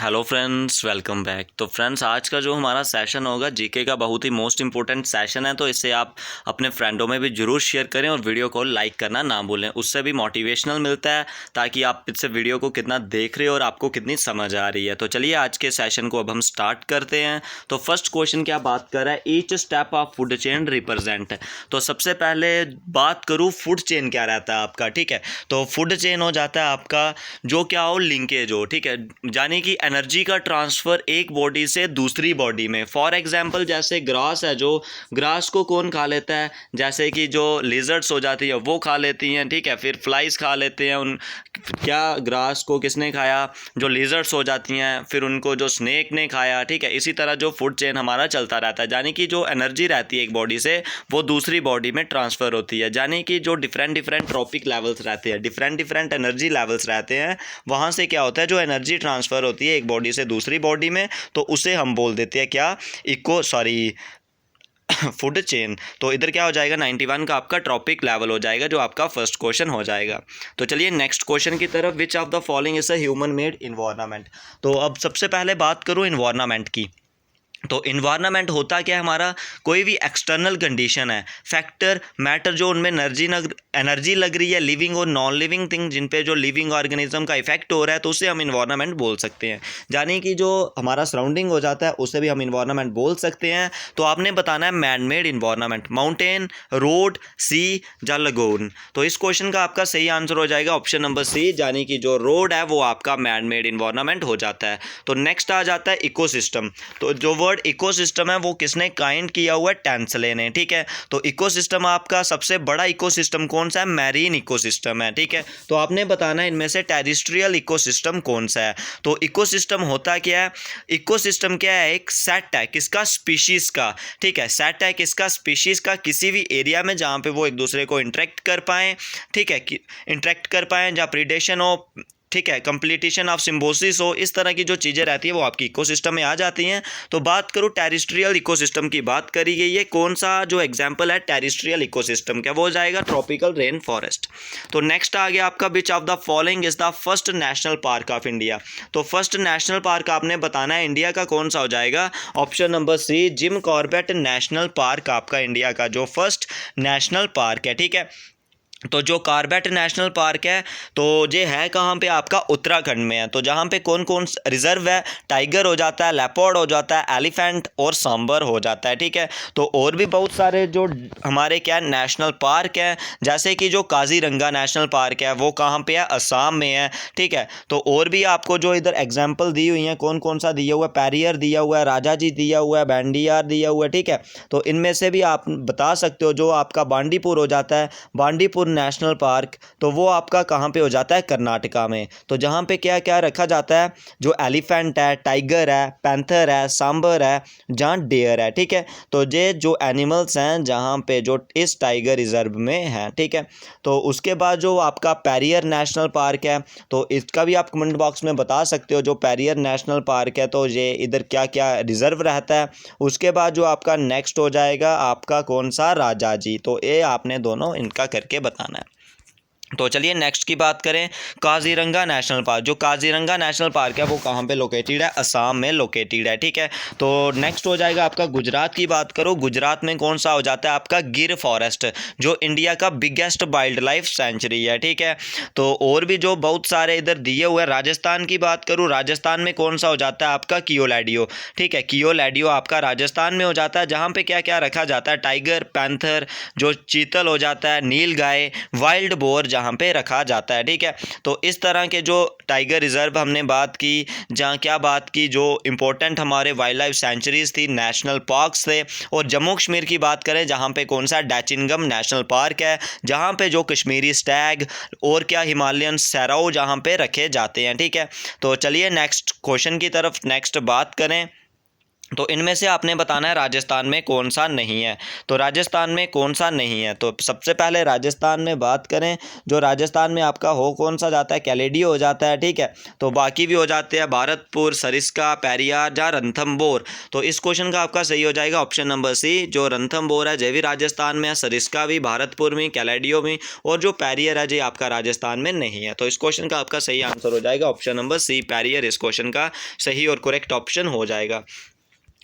Hello friends, welcome back. तो friends, आज का जो हमारा सेशन होगा जीके का बहुत ही मोस्ट इंपॉर्टेंट सेशन है, तो इसे आप अपने फ्रेंडों में भी ज़रूर शेयर करें और वीडियो को लाइक करना ना भूलें। उससे भी मोटिवेशनल मिलता है ताकि आप इससे वीडियो को कितना देख रहे हो और आपको कितनी समझ आ रही है। तो चलिए आज के सेशन को अब हम स्टार्ट करते हैं। तो फर्स्ट क्वेश्चन क्या बात कर रहा है, each step of food chain represent. तो सबसे पहले बात करूँ फूड चेन क्या रहता है आपका, ठीक है। तो फूड चेन हो जाता है आपका जो क्या हो, लिंकेज हो, ठीक है, यानी कि एनर्जी का ट्रांसफ़र एक बॉडी से दूसरी बॉडी में। फॉर एग्जांपल जैसे ग्रास है, जो ग्रास को कौन खा लेता है, जैसे कि जो लिजर्ड्स हो जाती है वो खा लेती हैं, ठीक है, फिर फ्लाइज खा लेते हैं। उन क्या ग्रास को किसने खाया, जो लिजर्ड्स हो जाती हैं, फिर उनको जो स्नेक ने खाया, ठीक है। इसी तरह जो फूड चेन हमारा चलता रहता है, यानी कि जो एनर्जी रहती है एक बॉडी से वो दूसरी बॉडी में ट्रांसफ़र होती है। यानी कि जो डिफरेंट डिफरेंट ट्रॉपिक लेवल्स रहते हैं, डिफरेंट डिफरेंट एनर्जी लेवल्स रहते हैं, वहाँ से क्या होता है, जो एनर्जी ट्रांसफ़र होती है एक बॉडी से दूसरी बॉडी में, तो उसे हम बोल देते हैं क्या, फूड चेन। तो इधर क्या हो जाएगा, 91 का आपका ट्रॉपिक लेवल हो जाएगा, जो आपका फर्स्ट क्वेश्चन हो जाएगा। तो चलिए नेक्स्ट क्वेश्चन की तरफ, विच of the following is a human made environment. तो अब सबसे पहले बात करूँ इन्वायरमेंट की। तो इन्वायरमेंट होता क्या है हमारा, कोई भी एक्सटर्नल कंडीशन है, फैक्टर, मैटर, जो उनमें एनर्जी लग रही है, लिविंग और नॉन लिविंग थिंग, जिन पे जो लिविंग ऑर्गेनिज्म का इफेक्ट हो रहा है, तो उसे हम इन्वायरमेंट बोल सकते हैं। यानी कि जो हमारा सराउंडिंग हो जाता है उसे भी हम इन्वायरमेंट बोल सकते हैं। तो आपने बताना है man made environment, mountain, road, sea या लगून। तो इस क्वेश्चन का आपका सही आंसर हो जाएगा ऑप्शन नंबर सी, यानी कि जो रोड है वो आपका मैन मेड इन्वायरमेंट हो जाता है। तो नेक्स्ट आ जाता है इकोसिस्टम। तो जो वर्ड इकोसिस्टम है वो किसने काइंड किया हुआ है, टेंसले ने, ठीक है। तो इकोसिस्टम आपका सबसे बड़ा इकोसिस्टम कौन सा है, मैरीन इकोसिस्टम है, ठीक है। तो आपने बताना है इनमें से टेरिस्ट्रियल इकोसिस्टम कौन सा है। तो इकोसिस्टम होता क्या है, इकोसिस्टम क्या है, एक सेट है किसका, स्पीशीज का, ठीक है। सेट है किसका, स्पीशीज का, किसी भी एरिया में जहाँ पे वो एक दूसरे को इंटरेक्ट कर पाएँ, ठीक है, इंटरेक्ट कर पाएँ, जहाँ प्रीडेशन हो, ठीक है, कंप्लीटेशन ऑफ सिम्बोसिस हो, इस तरह की जो चीज़ें रहती है वो आपकी इकोसिस्टम में आ जाती हैं। तो बात करूँ टेरिस्ट्रियल इकोसिस्टम की, बात करी गई है, कौन सा जो एग्जांपल है टेरिस्ट्रियल इकोसिस्टम का, वो हो जाएगा ट्रॉपिकल रेन फॉरेस्ट। तो नेक्स्ट आ गया आपका, which of the following is the first national park of India. तो फर्स्ट नेशनल पार्क आपने बताना है इंडिया का कौन सा हो जाएगा, option number C, Jim Corbett national park आपका इंडिया का जो फर्स्ट नेशनल पार्क है, ठीक है। तो जो कॉर्बेट नेशनल पार्क है तो ये है कहाँ पे, आपका उत्तराखंड में है। तो जहाँ पे कौन कौन रिजर्व है, टाइगर हो जाता है, लेपर्ड हो जाता है, एलिफेंट और सांबर हो जाता है, ठीक है। तो और भी बहुत सारे जो हमारे क्या नेशनल पार्क है, जैसे कि जो काजीरंगा नेशनल पार्क है वो कहाँ पे है, असम में है, ठीक है। तो और भी आपको जो इधर एग्जाम्पल दी हुई हैं, कौन कौन सा दिया हुआ है, पेरियर दिया हुआ है, राजा जी दिया हुआ है, बैंडियार दिया हुआ है, ठीक है। तो इनमें से भी आप बता सकते हो, जो आपका बांडीपुर हो जाता है, बांडीपुर नेशनल पार्क, तो वो आपका कहाँ पे हो जाता है, कर्नाटका में। तो जहाँ पे क्या क्या रखा जाता है, जो एलिफेंट है, टाइगर है, पैंथर है, सांबर है, जहाँ डेयर है, ठीक है। तो ये जो एनिमल्स हैं जहाँ पे जो इस टाइगर रिजर्व में हैं, ठीक है। तो उसके बाद जो आपका पेरियर नेशनल पार्क है, तो इसका भी आप कमेंट बॉक्स में बता सकते हो, जो पेरियर नेशनल पार्क है तो ये इधर क्या क्या रिजर्व रहता है। उसके बाद जो आपका नेक्स्ट हो जाएगा आपका कौन सा, राजा जी। तो ये आपने दोनों इनका करके बताना है। तो चलिए नेक्स्ट की बात करें, काजीरंगा नेशनल पार्क। जो काजीरंगा नेशनल पार्क है वो कहाँ पे लोकेटेड है, असम में लोकेटेड है, ठीक है। तो नेक्स्ट हो जाएगा आपका गुजरात की बात करो, गुजरात में कौन सा हो जाता है आपका, गिर फॉरेस्ट, जो इंडिया का बिगेस्ट वाइल्ड लाइफ सेंचुरी है, ठीक है। तो और भी जो बहुत सारे इधर दिए हुए हैं, राजस्थान की बात करूँ, राजस्थान में कौन सा हो जाता है आपका, कियोलैडियो, ठीक है। कियोलैडियो आपका राजस्थान में हो जाता है, जहाँ पे क्या क्या रखा जाता है, टाइगर, पैंथर, जो चीतल हो जाता है, नील गाय, वाइल्ड बोर जहाँ पे रखा जाता है, ठीक है। तो इस तरह के जो टाइगर रिजर्व हमने बात की, जहाँ क्या बात की, जो इंपॉर्टेंट हमारे वाइल्ड लाइफ सेंचुरीज थी, नेशनल पार्क्स थे। और जम्मू कश्मीर की बात करें, जहाँ पे कौन सा डैचिंगम नेशनल पार्क है, जहाँ पे जो कश्मीरी स्टैग और क्या हिमालयन सैराव जहाँ पे रखे जाते हैं, ठीक है। तो चलिए नेक्स्ट क्वेश्चन की तरफ नेक्स्ट बात करें। तो इनमें से आपने बताना है राजस्थान में कौन सा नहीं है। तो राजस्थान में कौन सा नहीं है, तो सबसे पहले राजस्थान में बात करें, जो राजस्थान में आपका हो कौन सा जाता है, कैलेडियो हो जाता है, ठीक है। तो बाकी भी हो जाते हैं भरतपुर, सरिस्का, पेरियार या रणथंभौर। तो इस क्वेश्चन का आपका सही हो जाएगा ऑप्शन नंबर सी, जो रणथंभौर है ये भी राजस्थान में है, सरिस्का भी, भरतपुर में, कैलेडियो में, और जो पेरियर है जी आपका राजस्थान में नहीं है। तो इस क्वेश्चन का आपका सही आंसर हो जाएगा ऑप्शन नंबर सी, पेरियर इस क्वेश्चन का सही और करेक्ट ऑप्शन हो जाएगा।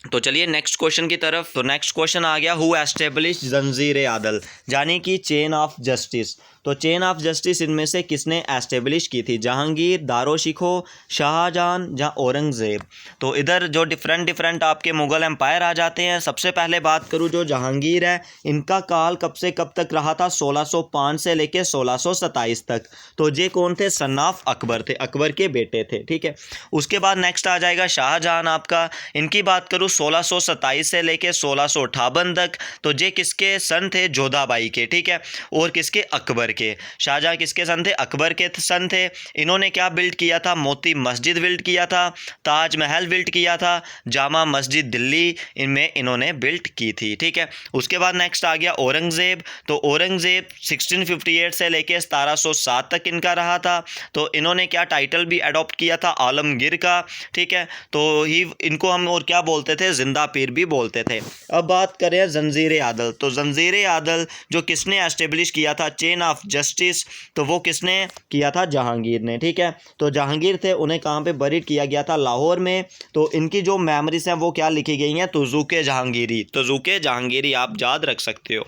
तो चलिए नेक्स्ट क्वेश्चन की तरफ। तो नेक्स्ट क्वेश्चन आ गया, हु एस्टेब्लिश जंजीर आदल, यानी कि चेन ऑफ जस्टिस। तो चेन ऑफ जस्टिस इनमें से किसने एस्टेब्लिश की थी, जहांगीर, दारो शिको, शाहजहां या औरंगजेब। तो इधर जो डिफरेंट आपके मुगल एम्पायर आ जाते हैं। सबसे पहले बात करूं जो जहांगीर है, इनका काल कब से कब तक रहा था, 1605 से लेके 1627 तक। तो ये कौन थे, सन ऑफ अकबर थे, अकबर के बेटे थे, ठीक है। उसके बाद नेक्स्ट आ जाएगा शाहजहां आपका, इनकी बात करूं 1627 से लेके 1658 तक। तो ये किसके सन थे, जोधाबाई के, ठीक है, और किसके, अकबर के। शाहजहां किसके सन थे, अकबर के सन थे। इन्होंने क्या बिल्ड किया था, मोती मस्जिद बिल्ड किया था, ताजमहल बिल्ड किया था, जामा मस्जिद दिल्ली इनमें इन्होंने बिल्ड की थी, ठीक है। उसके बाद नेक्स्ट आ गया औरंगजेब। तो औरंगजेब 1658 से लेके 1707 तक इनका रहा था। तो इन्होंने क्या टाइटल भी अडॉप्ट किया था, आलमगीर का, ठीक है। तो ही इनको हम और क्या बोलते थे, जिंदा पीर भी बोलते थे। अब बात करें जंजीर आदल। तो जंजीर आदल जो किसने एस्टेब्लिश किया था, चेन ऑफ जस्टिस, तो वो किसने किया था, जहांगीर ने, ठीक है। तो जहांगीर थे, उन्हें कहाँ पे बरीड किया गया था, लाहौर में। तो इनकी जो मेमोरीज हैं वो क्या लिखी गई हैं, तुजुके जहांगीरी, तुजुके जहांगीरी आप याद रख सकते हो।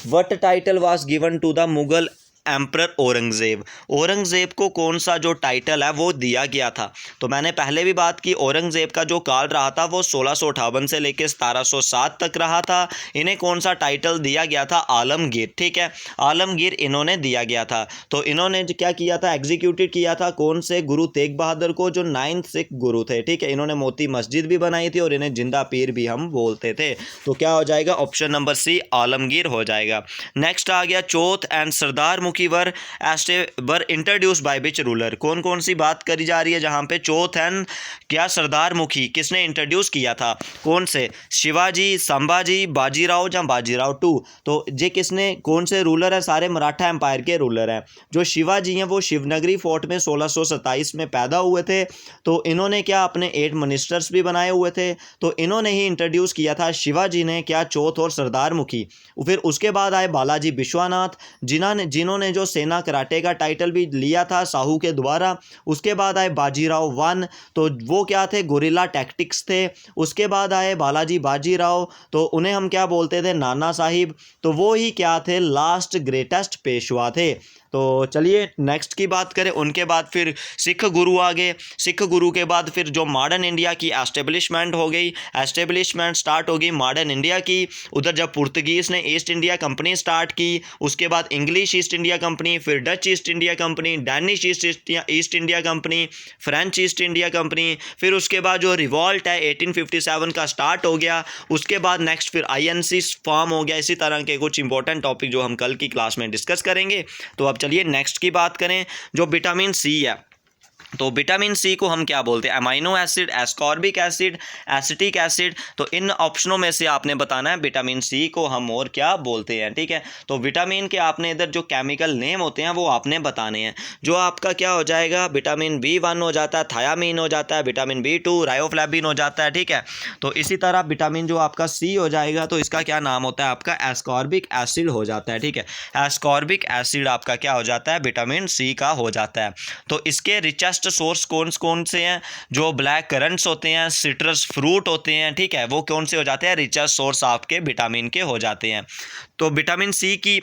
What title was given to the Mughal emperor Aurangzeb, Aurangzeb को कौन सा जो टाइटल है वो दिया गया था। तो मैंने पहले भी बात की, औरंगजेब का जो काल रहा था वो 1658 से लेकर 1707 तक रहा था। इन्हें कौन सा टाइटल दिया गया था, आलमगीर, ठीक है, आलमगीर इन्होंने दिया गया था। तो इन्होंने क्या किया था, एग्जीक्यूटेड किया था कौन से, गुरु तेग बहादुर को, जो 9th सिख गुरु थे, ठीक है। इन्होंने मोती मस्जिद भी बनाई थी और इन्हें जिंदा पीर भी हम बोलते थे। तो क्या हो जाएगा, ऑप्शन नंबर सी, आलमगीर हो जाएगा। नेक्स्ट आ गया चौथ एंड सरदार मुखी वर इंट्रोड्यूस बाय विच रूलर। कौन कौन सी बात करी जा रही है जहां पे, चौथ एंड क्या सरदार मुखी किसने इंट्रोड्यूस किया था, कौन से, शिवाजी, संभाजी, बाजीराव या बाजीराव टू। तो ये किसने, कौन से रूलर है, सारे मराठा एम्पायर के रूलर हैं। जो शिवाजी हैं वो शिवनगरी फोर्ट में 1627 में पैदा हुए थे। तो इन्होंने क्या अपने 8 मिनिस्टर्स भी बनाए हुए थे। तो इन्होंने ही इंट्रोड्यूस किया था, शिवाजी ने, क्या, चौथ और सरदार मुखी। फिर उसके बाद आए बालाजी विश्वनाथ, जिन्होंने जो सेना कराटे का टाइटल भी लिया था साहू के द्वारा। उसके बाद आए बाजीराव वन, तो वो क्या थे, गोरिल्ला टैक्टिक्स थे। उसके बाद आए बालाजी बाजीराव, तो उन्हें हम क्या बोलते थे, नाना साहिब। तो वो ही क्या थे, लास्ट ग्रेटेस्ट पेशवा थे। तो चलिए नेक्स्ट की बात करें। उनके बाद फिर सिख गुरु आ गए। सिख गुरु के बाद फिर जो मॉडर्न इंडिया की एस्टेब्लिशमेंट हो गई, एस्टेब्लिशमेंट स्टार्ट होगी मॉडर्न इंडिया की। उधर जब पुर्तगीज़ ने ईस्ट इंडिया कंपनी स्टार्ट की, उसके बाद इंग्लिश ईस्ट इंडिया कंपनी, फिर Dutch east India company, Danish east India company, French east India company. फिर उसके बाद जो रिवॉल्ट है 1857 का स्टार्ट हो गया। उसके बाद नेक्स्ट फिर आईएनसी फॉर्म हो गया। इसी तरह के कुछ इंपॉर्टेंट टॉपिक जो हम कल की क्लास में डिस्कस करेंगे। तो अब चलिए नेक्स्ट की बात करें, जो विटामिन सी है। तो विटामिन सी को हम क्या बोलते हैं, amino acid, ascorbic acid, acetic acid. तो इन ऑप्शनों में से आपने बताना है विटामिन सी को हम और क्या बोलते हैं, ठीक है। तो विटामिन के आपने इधर जो केमिकल नेम होते हैं वो आपने बताने हैं। जो आपका क्या हो जाएगा, विटामिन B1 हो जाता है, थायामीन हो जाता है, विटामिन B2 रायोफ्लेविन हो जाता है, ठीक है। तो इसी तरह विटामिन जो आपका सी हो जाएगा, तो इसका क्या नाम होता है, आपका एस्कॉर्बिक एसिड हो जाता है, ठीक है। एस्कॉर्बिक एसिड आपका क्या हो जाता है, विटामिन सी का हो जाता है। तो इसके रिचेस्ट सोर्स कौन कौन से हैं, जो ब्लैक करंट्स होते हैं, सिट्रस फ्रूट होते हैं, ठीक है, वो कौन से हो जाते हैं, रिचेस्ट सोर्स आपके विटामिन के हो जाते हैं। तो विटामिन सी की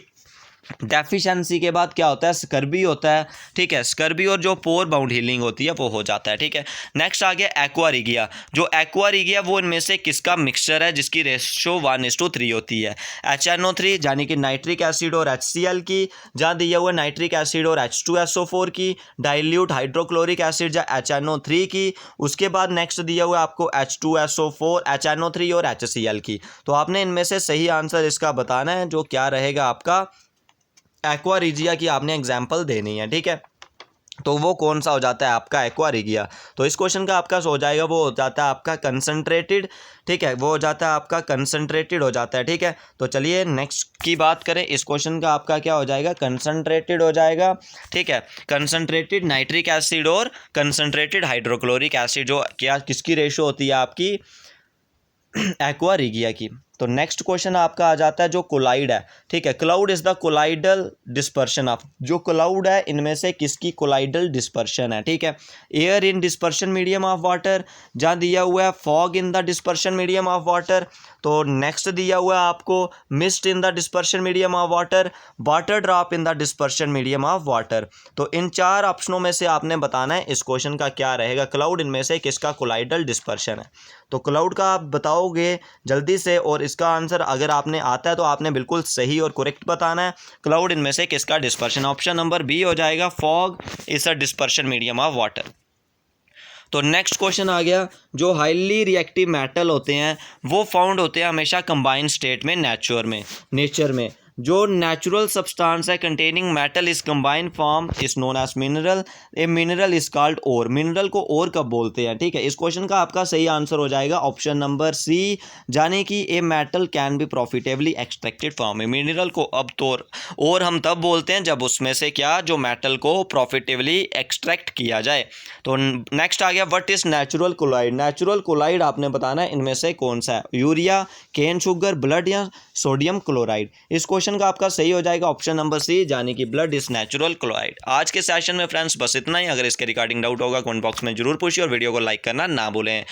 डेफिशिएंसी के बाद क्या होता है, स्कर्बी होता है, ठीक है। स्कर्बी और जो पोर बाउंड हीलिंग होती है वो हो जाता है, ठीक है। नेक्स्ट आ गया एक्वारिगिया। जो एक्वारिगिया वो इनमें से किसका मिक्सचर है, जिसकी रेशो 1:3 होती है। HNO3 यानी कि नाइट्रिक एसिड और HCl की, जहाँ दिया हुआ नाइट्रिक एसिड और H2SO4 की, डाइल्यूट हाइड्रोक्लोरिक एसिड या HNO3 की। उसके बाद नेक्स्ट दिया हुआ आपको H2SO4, HNO3 और HCl की। तो आपने इनमें से सही आंसर इसका बताना है, जो क्या रहेगा आपका, एक्वारिजिया की आपने एग्जाम्पल देनी है, ठीक है। तो वो कौन सा हो जाता है आपका एक्वा रिगिया। तो इस क्वेश्चन का आपका हो जाएगा, वो हो जाता है आपका कंसनट्रेटेड, ठीक है, वो हो जाता है आपका कंसनट्रेटेड हो जाता है, ठीक है। तो चलिए नेक्स्ट की बात करें, इस क्वेश्चन का आपका क्या हो जाएगा, कंसनट्रेटेड हो जाएगा, ठीक है। कंसनट्रेटेड नाइट्रिक एसिड और कंसनट्रेटेड हाइड्रोक्लोरिक एसिड जो क्या किसकी रेशो होती है आपकी, एक्वा रिगिया की। तो नेक्स्ट क्वेश्चन आपका आ जाता है जो कोलाइड है, ठीक है। Cloud is the colloidal dispersion of, जो क्लाउड है इनमें से किसकी कोलाइडल डिस्पर्शन है, ठीक है। Air in dispersion medium of water, जहाँ दिया हुआ है fog in the dispersion medium of water. तो नेक्स्ट दिया हुआ है आपको mist in the dispersion medium of water, water drop in the dispersion medium of water. तो इन 4 ऑप्शनों में से आपने बताना है इस क्वेश्चन का क्या रहेगा, क्लाउड इनमें से किसका कोलाइडल डिस्पर्शन है। तो क्लाउड का आप बताओगे जल्दी से, और इसका आंसर अगर आपने आता है तो आपने बिल्कुल सही और करेक्ट बताना है। क्लाउड इनमें से किसका डिस्पर्शन, ऑप्शन नंबर बी हो जाएगा, fog is a dispersion medium of water. तो नेक्स्ट क्वेश्चन आ गया, जो हाईली रिएक्टिव मेटल होते हैं वो फाउंड होते हैं हमेशा कंबाइंड स्टेट में नेचर में। जो नेचुरल सब्सटेंस है containing metal is combined form is known as mineral, a mineral is called ore, mineral को ओर कब बोलते हैं, ठीक है। इस क्वेश्चन का आपका सही आंसर हो जाएगा ऑप्शन नंबर सी, जाने कि a metal can be profitably extracted from A, mineral को अब तो और हम तब बोलते हैं जब उसमें से क्या, जो मेटल को प्रॉफिटेबली एक्सट्रैक्ट किया जाए। तो नेक्स्ट आ गया, what is natural colloid, natural colloid आपने बताना है इनमें से कौन सा है, यूरिया, केन शुगर, ब्लड या सोडियम क्लोराइड। इस क्वेश्चन का आपका सही हो जाएगा ऑप्शन नंबर सी, यानी कि ब्लड इज नेचुरल क्लोराइड। आज के सेशन में फ्रेंड्स बस इतना ही। अगर इसके रिगार्डिंग डाउट होगा कमेंट बॉक्स में जरूर पूछिए और वीडियो को लाइक करना ना भूलें।